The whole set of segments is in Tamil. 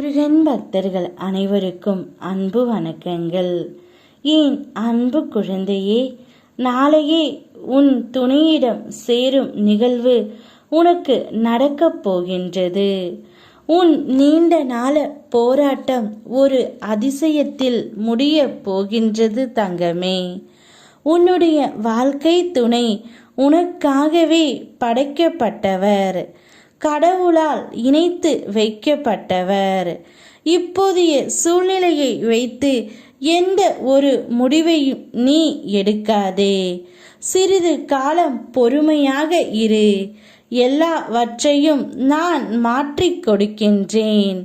முருகன் பக்தர்கள் அனைவருக்கும் அன்பு வணக்கங்கள். என் அன்பு குழந்தையே, நாளையே உன் துணையிடம் சேரும் நிகழ்வு உனக்கு நடக்கப் போகின்றது. உன் நீண்ட நாள போராட்டம் ஒரு அதிசயத்தில் முடிய போகின்றது தங்கமே. உன்னுடைய வாழ்க்கை துணை உனக்காகவே படைக்கப்பட்டவர், கடவுளால் இணைத்து வைக்கப்பட்டவர். இப்போதைய சூழ்நிலையை வைத்து எந்த ஒரு முடிவையும் நீ எடுக்காதே. சிறிது காலம் பொறுமையாக இரு. எல்லாவற்றையும் நான் மாற்றிக் கொடுக்கின்றேன்.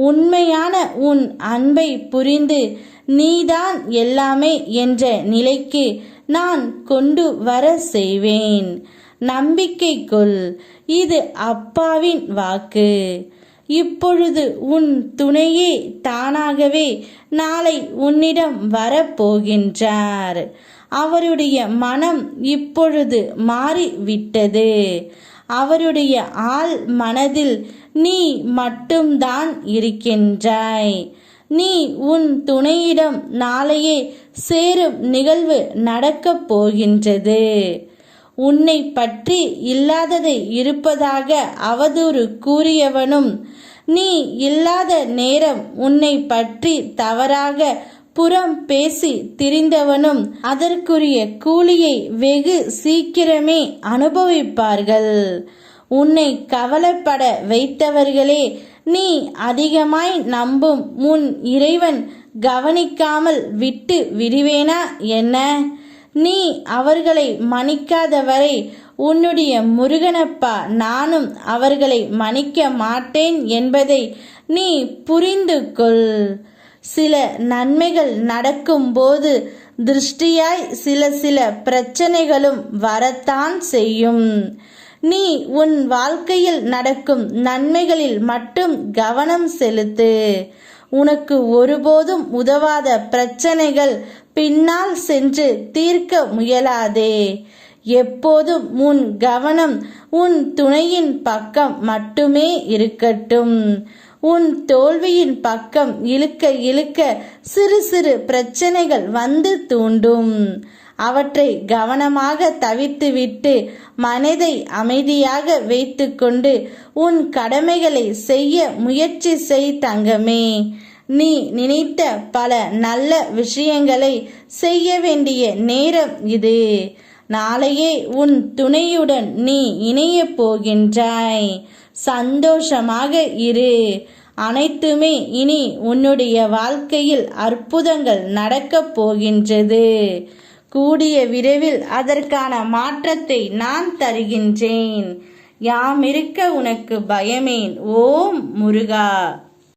உண்மையான உன் அன்பை புரிந்து நீதான் எல்லாமே என்ற நிலைக்கு நான் கொண்டு வர செய்வேன். நம்பிக்கை கொள். இது அப்பாவின் வாக்கு. இப்பொழுது உன் துணையே தானாகவே நாளை உன்னிடம் வரப்போகின்றார். அவருடைய மனம் இப்பொழுது மாறிவிட்டது. அவருடைய ஆள் மனதில் நீ மட்டும்தான் இருக்கின்றாய். நீ உன் துணையிடம் நாளையே சேரும் நிகழ்வு நடக்கப் போகின்றது. உன்னை பற்றி இல்லாததை இருப்பதாக அவதூறு கூறியவனும், நீ இல்லாத நேரம் உன்னை பற்றி தவறாக புறம் பேசி திரிந்தவனும் அதற்குரிய கூலியை வெகு சீக்கிரமே அனுபவிப்பார்கள். உன்னை கவலைப்பட வைத்தவர்களே நீ அதிகமாய் நம்பும் உன் இறைவன் கவனிக்காமல் விட்டு விடுவேனா என்ன? நீ அவர்களை மன்னிக்காதவரை உன்னுடைய முருகனப்பா நானும் அவர்களை மன்னிக்க மாட்டேன் என்பதை நீ புரிந்து கொள். சில நன்மைகள் நடக்கும்போது திருஷ்டியாய் சில பிரச்சனைகளும் வரத்தான் செய்யும். நீ உன் வாழ்க்கையில் நடக்கும் நன்மைகளில் மட்டும் கவனம் செலுத்து. உனக்கு ஒருபோதும் உதவாத பிரச்சனைகள் பின்னால் சென்று தீர்க்க முயலாதே. எப்போதும் உன் கவனம் உன் துணையின் பக்கம் மட்டுமே இருக்கட்டும். உன் தோல்வியின் பக்கம் இழுக்க இழுக்க சிறு பிரச்சனைகள் வந்து தூண்டும். அவற்றை கவனமாக தவிர்த்துவிட்டு மனதை அமைதியாக வைத்துக்கொண்டு உன் கடமைகளை செய்ய முயற்சி செய் தங்கமே. நீ நினைத்த பல நல்ல விஷயங்களை செய்ய வேண்டிய நேரம் இது. நாளையே உன் துணையுடன் நீ இணைய போகின்றாய். சந்தோஷமாக இரு. அனைத்துமே இனி உன்னுடைய வாழ்க்கையில் அற்புதங்கள் நடக்கப் போகின்றது. கூடிய விரைவில் அதற்கான மாற்றத்தை நான் தருகின்றேன். யாமிருக்க உனக்கு பயமேன். ஓம் முருகா.